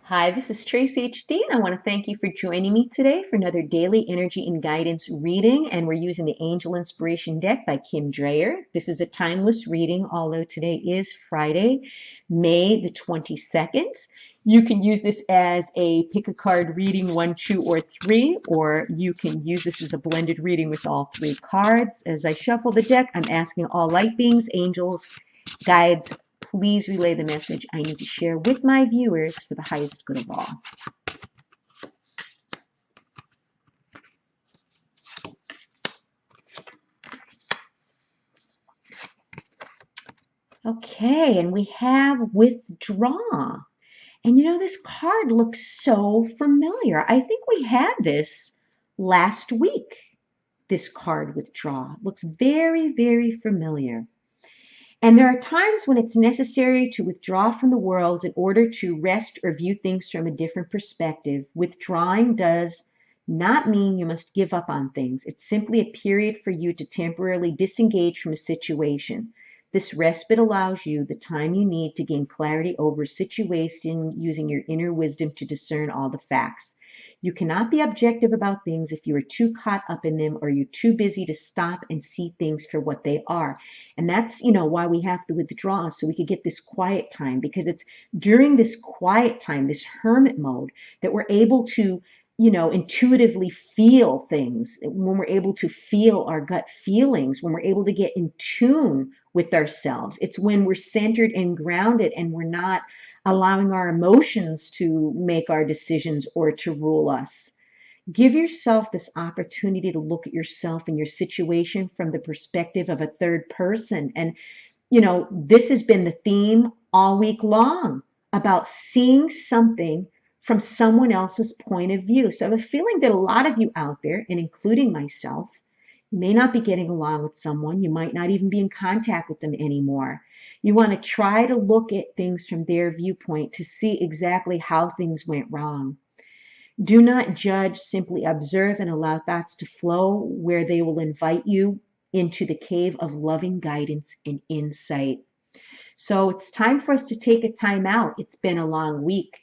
Hi, this is Tracy HD, and I want to thank you for joining me today for another daily energy and guidance reading. And we're using the Angel Inspiration deck by Kim Dreyer. This is a timeless reading, although today is Friday, May the 22nd. You can use this as a pick a card reading, 1, 2, or 3, or you can use this as a blended reading with all 3 cards. As I shuffle the deck, I'm asking all light beings, angels, guides, please relay the message I need to share with my viewers for the highest good of all. Okay, and we have withdraw. And this card looks so familiar. I think we had this last week, this card withdraw. It looks very, very familiar. And there are times when it's necessary to withdraw from the world in order to rest or view things from a different perspective. Withdrawing does not mean you must give up on things. It's simply a period for you to temporarily disengage from a situation. This respite allows you the time you need to gain clarity over a situation using your inner wisdom to discern all the facts. You cannot be objective about things if you are too caught up in them or you're too busy to stop and see things for what they are. And that's, why we have to withdraw so we could get this quiet time, because it's during this quiet time, this hermit mode, that we're able to, intuitively feel things, when we're able to feel our gut feelings, when we're able to get in tune with ourselves. It's when we're centered and grounded and we're not allowing our emotions to make our decisions or to rule us. Give yourself this opportunity to look at yourself and your situation from the perspective of a third person. And, this has been the theme all week long about seeing something from someone else's point of view. So I have a feeling that a lot of you out there, and including myself, may not be getting along with someone. You might not even be in contact with them anymore. You want to try to look at things from their viewpoint to see exactly how things went wrong. Do not judge, simply observe and allow thoughts to flow where they will invite you into the cave of loving guidance and insight. So it's time for us to take a time out. It's been a long week.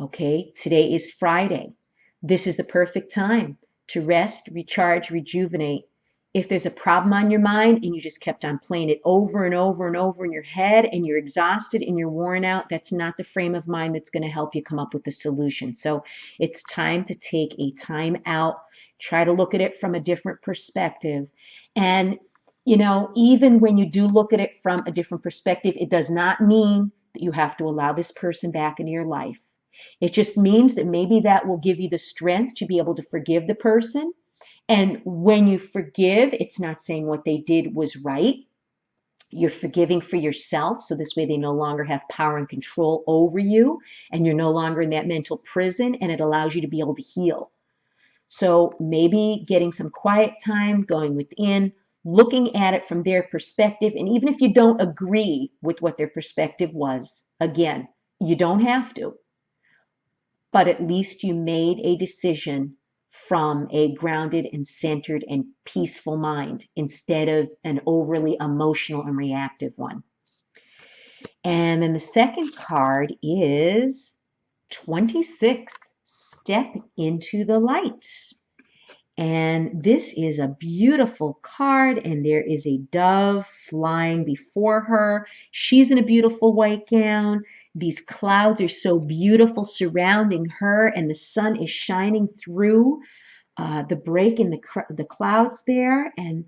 Okay, today is Friday. This is the perfect time to rest, recharge, rejuvenate. If there's a problem on your mind and you just kept on playing it over and over and over in your head and you're exhausted and you're worn out, that's not the frame of mind that's going to help you come up with a solution. So it's time to take a time out, try to look at it from a different perspective. And, even when you do look at it from a different perspective, it does not mean that you have to allow this person back into your life. It just means that maybe that will give you the strength to be able to forgive the person. And when you forgive, it's not saying what they did was right. You're forgiving for yourself. So this way they no longer have power and control over you. And you're no longer in that mental prison. And it allows you to be able to heal. So maybe getting some quiet time, going within, looking at it from their perspective. And even if you don't agree with what their perspective was, again, you don't have to, but at least you made a decision from a grounded and centered and peaceful mind instead of an overly emotional and reactive one. And then the second card is 26, Step into the Light. And this is a beautiful card, and there is a dove flying before her. She's in a beautiful white gown. These clouds are so beautiful surrounding her, and the sun is shining through the break in the clouds there. And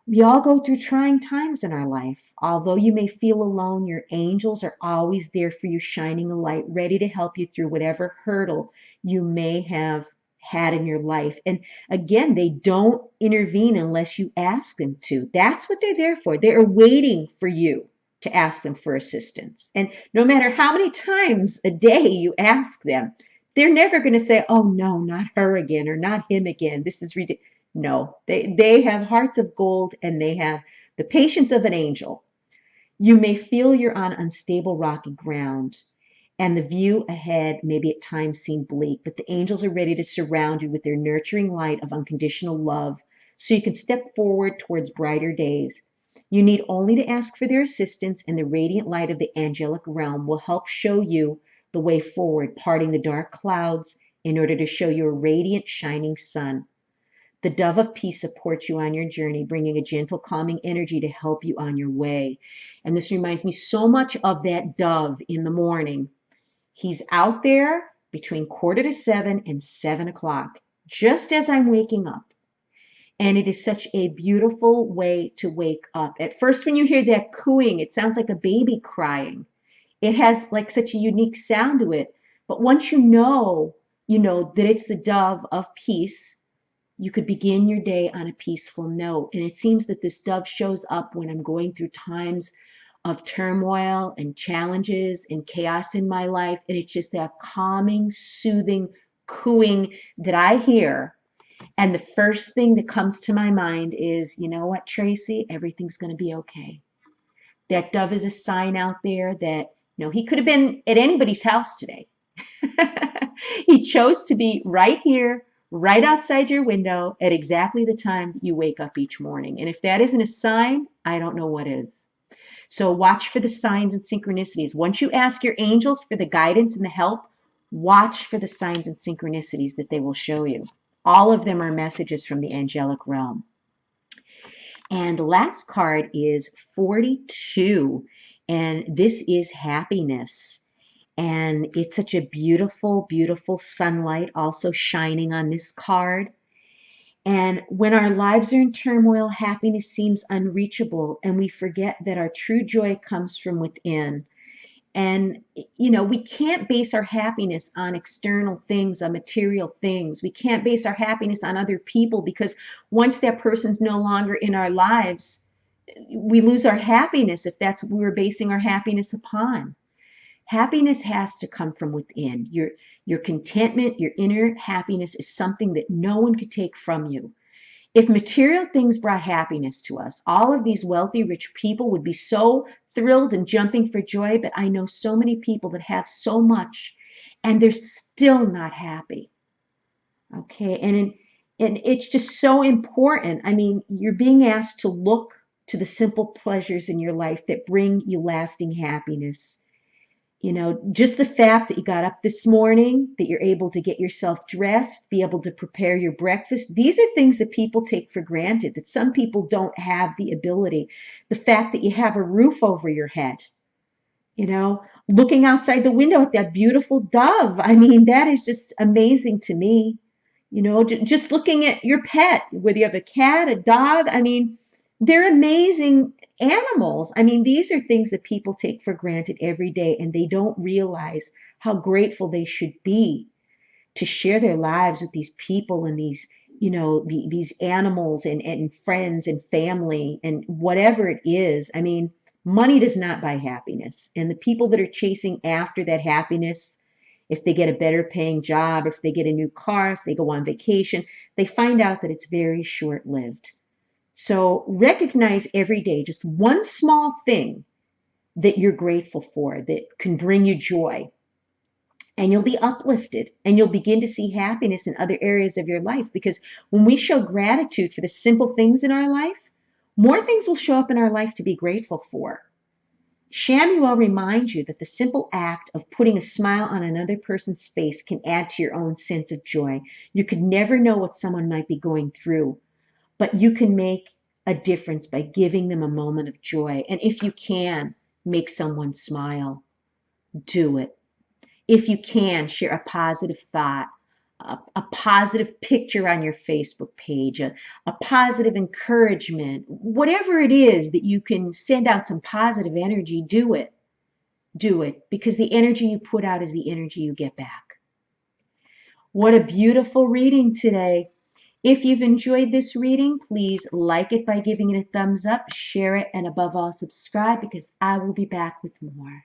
we all go through trying times in our life. Although you may feel alone, your angels are always there for you, shining a light, ready to help you through whatever hurdle you may have had in your life. And again, they don't intervene unless you ask them to. That's what they're there for. They are waiting for you to ask them for assistance. And no matter how many times a day you ask them, they're never going to say, oh no, not her again or not him again. This is ridiculous. No, they have hearts of gold and they have the patience of an angel. You may feel you're on unstable rocky ground and the view ahead maybe at times seem bleak, but the angels are ready to surround you with their nurturing light of unconditional love so you can step forward towards brighter days. You need only to ask for their assistance, and the radiant light of the angelic realm will help show you the the way forward, parting the dark clouds in order to show you a radiant, shining sun. The dove of peace supports you on your journey, bringing a gentle, calming energy to help you on your way. And this reminds me so much of that dove in the morning. He's out there between 6:45 and 7 o'clock, just as I'm waking up. And it is such a beautiful way to wake up. At first, when you hear that cooing, it sounds like a baby crying. It has like such a unique sound to it. But once you know that it's the dove of peace, you could begin your day on a peaceful note. And it seems that this dove shows up when I'm going through times of turmoil and challenges and chaos in my life. And it's just that calming, soothing cooing that I hear. And the first thing that comes to my mind is, you know what, Tracy, everything's going to be okay. That dove is a sign out there that, he could have been at anybody's house today. He chose to be right here, right outside your window at exactly the time that you wake up each morning. And if that isn't a sign, I don't know what is. So watch for the signs and synchronicities. Once you ask your angels for the guidance and the help, watch for the signs and synchronicities that they will show you. All of them are messages from the angelic realm. And the last card is 42, and this is happiness. And it's such a beautiful, beautiful sunlight also shining on this card. And when our lives are in turmoil, happiness seems unreachable, and we forget that our true joy comes from within. And, we can't base our happiness on external things, on material things. We can't base our happiness on other people, because once that person's no longer in our lives, we lose our happiness if that's what we were basing our happiness upon. Happiness has to come from within. Your contentment, your inner happiness is something that no one could take from you. If material things brought happiness to us, all of these wealthy, rich people would be so thrilled and jumping for joy. But I know so many people that have so much and they're still not happy. Okay, and it's just so important. I mean, you're being asked to look to the simple pleasures in your life that bring you lasting happiness. Just the fact that you got up this morning, that you're able to get yourself dressed, be able to prepare your breakfast. These are things that people take for granted, that some people don't have the ability. The fact that you have a roof over your head, looking outside the window at that beautiful dove. I mean, that is just amazing to me. Just looking at your pet, whether you have a cat, a dog, I mean, they're amazing animals. I mean, these are things that people take for granted every day, and they don't realize how grateful they should be to share their lives with these people and these, these animals and friends and family and whatever it is. I mean, money does not buy happiness. And the people that are chasing after that happiness, if they get a better paying job, if they get a new car, if they go on vacation, they find out that it's very short-lived. So recognize every day just one small thing that you're grateful for that can bring you joy. And you'll be uplifted, and you'll begin to see happiness in other areas of your life. Because when we show gratitude for the simple things in our life, more things will show up in our life to be grateful for. Shamuel reminds you that the simple act of putting a smile on another person's face can add to your own sense of joy. You could never know what someone might be going through, but you can make a difference by giving them a moment of joy. And if you can make someone smile, do it. If you can, share a positive thought, a positive picture on your Facebook page, a positive encouragement, whatever it is that you can send out some positive energy, do it. Do it, because the energy you put out is the energy you get back. What a beautiful reading today. If you've enjoyed this reading, please like it by giving it a thumbs up, share it, and above all, subscribe, because I will be back with more.